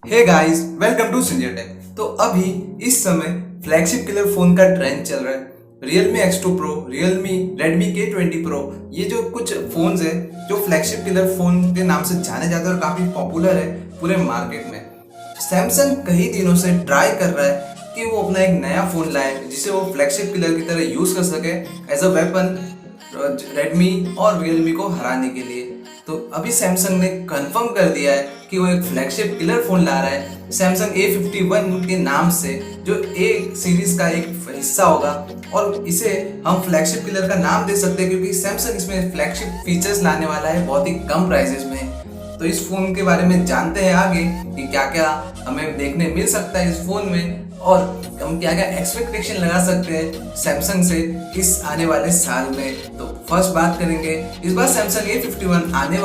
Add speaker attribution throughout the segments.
Speaker 1: Hey guys, welcome to सिंजर tech. तो अभी इस समय फ्लैगशिप किलर फोन का ट्रेंड चल रहा है। Realme X2 Pro, Realme, Redmi K20 Pro, ये जो कुछ फोन्स है जो फ्लैगशिप किलर फोन के नाम से जाने जाते हैं और काफी पॉपुलर है पूरे मार्केट में। सैमसंग कई दिनों से ट्राई कर रहा है कि वो अपना एक नया फोन लाए जिसे वो फ्लैगशिप किलर की तरह यूज कर सके एज अ वेपन रेडमी और रियलमी को हराने के लिए। तो अभी सैमसंग ने कंफर्म कर दिया है कि वो एक फ्लैगशिप किलर फोन ला रहा है सैमसंग A51 के नाम से, जो एक सीरीज का एक हिस्सा होगा। और इसे हम फ्लैगशिप किलर का नाम दे सकते हैं क्योंकि सैमसंग इसमें फ्लैगशिप फीचर्स लाने वाला है बहुत ही कम प्राइसेस में। तो इस फोन के बारे में जानते हैं आगे कि क्या क्या हमें देखने मिल सकता है इस फोन में और हम क्या क्या एक्सपेक्टेशन लगा सकते हैं सैमसंग से इस आने वाले साल में। तो फर्स्ट बात करेंगे, इस बार सैमसंग A51 आने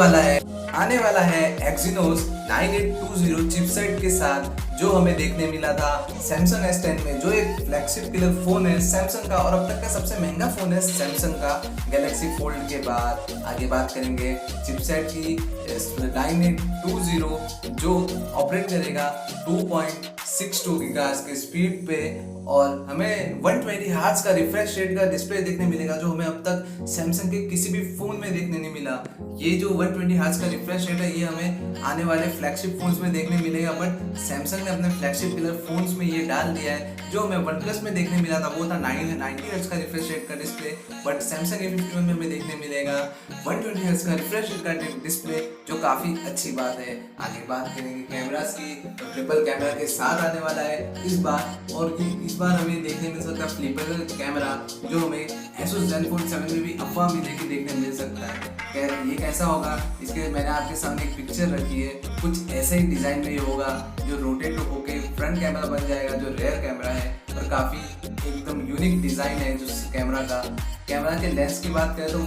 Speaker 1: वाला है Exynos 9820 चिपसेट के साथ, जो हमें देखने मिला था सैमसंग S10 में, जो एक फ्लैगशिप किलर फोन है सैमसंग का और अब तक का सबसे महंगा फोन है सैमसंग का गैलेक्सी फोल्ड के बाद। आगे बात करेंगे चिपसेट की 9820, जो ऑपरेट करेगा 2.62 गीगाहर्ट्ज की स्पीड पे और हमें 120 हर्ट्ज का रिफ्रेश रेट का डिस्प्ले देखने मिलेगा, जो हमें अब तक सैमसंग के किसी भी फोन में देखने नहीं मिला। ये जो 120 हर्ट्ज का रिफ्रेश रेट है ये हमें आने वाले फ्लैगशिप फोन्स में देखने मिलेगा, बट सैमसंग ने अपने फ्लैगशिप किलर फोन्स में ये डाल दिया है। जो हमें वन प्लस में देखने मिला था वो था 90 हर्ट्ज का रिफ्रेश रेट का डिस्प्ले, बट सैमसंग A51 में हमें देखने मिलेगा 120 हर्ट्ज का रिफ्रेश रेट का डिस्प्ले, जो काफी अच्छी बात है। आगे बात करेंगे कैमरास की, तो ट्रिपल कैमरा के साथ आने वाला है इस बार, और इस बार हमें देखने मिल सकता है फ्लिपर कैमरा, जो हमें Asus Zenfone 7 में भी अफवाह में देखने मिल सकता है। ये कैसा होगा, इसके मैंने आपके सामने एक पिक्चर रखी है, कुछ ऐसे ही डिजाइन में ये होगा, जो रोटेट होके फ्रंट कैमरा बन जाएगा, जो रेयर कैमरा है और काफी एकदम यूनिक डिजाइन है जो कैमरा का। कैमरा के लेंस की बात करें तो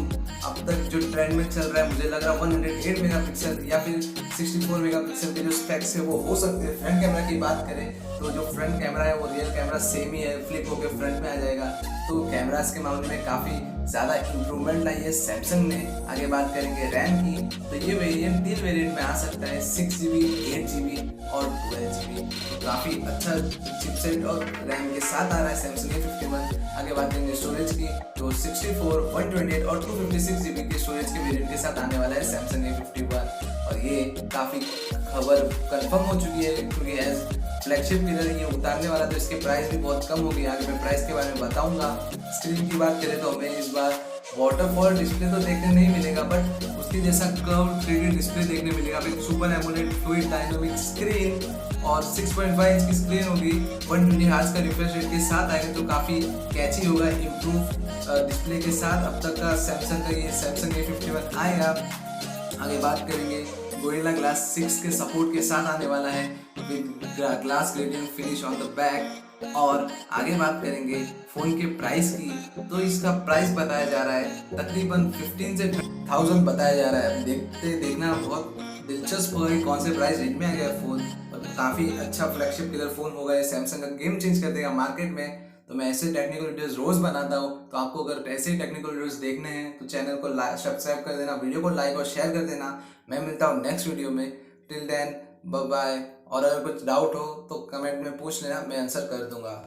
Speaker 1: अब तक जो ट्रेंड में चल रहा है, मुझे लग रहा है 108 मेगापिक्सल या फिर 64 मेगापिक्सल के जो स्पेक्स है वो हो सकते हैं। फ्रंट कैमरा की बात करें तो जो फ्रंट कैमरा है वो रियल कैमरा सेम ही है, फ्लिप होकर फ्रंट में आ जाएगा। तो कैमरास के मामले में काफ़ी ज़्यादा इंप्रूवमेंट लाई है सैमसंग ने। आगे बात करेंगे रैम की, तो ये वेरिएंट 3 वेरिएंट में आ सकता है, 6GB, 8GB और 12GB। तो काफ़ी अच्छा चिपसेट और रैम के साथ आ रहा है सैमसंग A51। आगे बात करेंगे स्टोरेज की, तो 64, 128 और 256GB के स्टोरेज के वेरिएंट के साथ आने वाला है सैमसंग A51। और ये काफ़ी खबर कंफर्म हो चुकी है क्योंकि एज फ्लैगशिप किलर ये उतारने वाला, तो इसकी प्राइस भी बहुत कम होगी। आगे मैं प्राइस के बारे में बताऊंगा। स्क्रीन की बात करें तो हमें इस बार वाटरफॉल डिस्प्ले तो देखने नहीं मिलेगा, बट उसके जैसा कर्व 3D डिस्प्ले देखने मिलेगा। फिर super AMOLED fluid dynamic screen और 6.5 इंच की स्क्रीन होगी, 120 हर्ट्ज का रिफ्रेश रेट के साथ आएगा, तो काफ़ी कैची होगा इम्प्रूव डिस्प्ले के साथ। अब तक का सैमसंग का ये सैमसंग A51 आएगा। आगे बात करेंगे गोरिल्ला ग्लास 6 के सपोर्ट के साथ आने वाला है with glass gradient finish on the back. और आगे बात करेंगे फोन के प्राइस की, तो इसका प्राइस बताया जा रहा है तकरीबन 15 से 30,000 बताया जा रहा है। देखना बहुत दिलचस्प होगा कौन से प्राइस रेंज में आ गया फोन। और काफ़ी अच्छा फ्लैगशिप किलर फोन होगा, सैमसंग का गेम चेंज कर देगा मार्केट में। तो मैं ऐसे टेक्निकल वीडियोस रोज बनाता हूँ, तो आपको अगर ऐसे ही टेक्निकल वीडियोस देखने हैं तो चैनल को सब्सक्राइब कर देना, वीडियो को लाइक और शेयर कर देना। मैं मिलता हूँ नेक्स्ट वीडियो में। Till then bye bye. और अगर कुछ डाउट हो तो कमेंट में पूछ लेना, मैं आंसर कर दूंगा।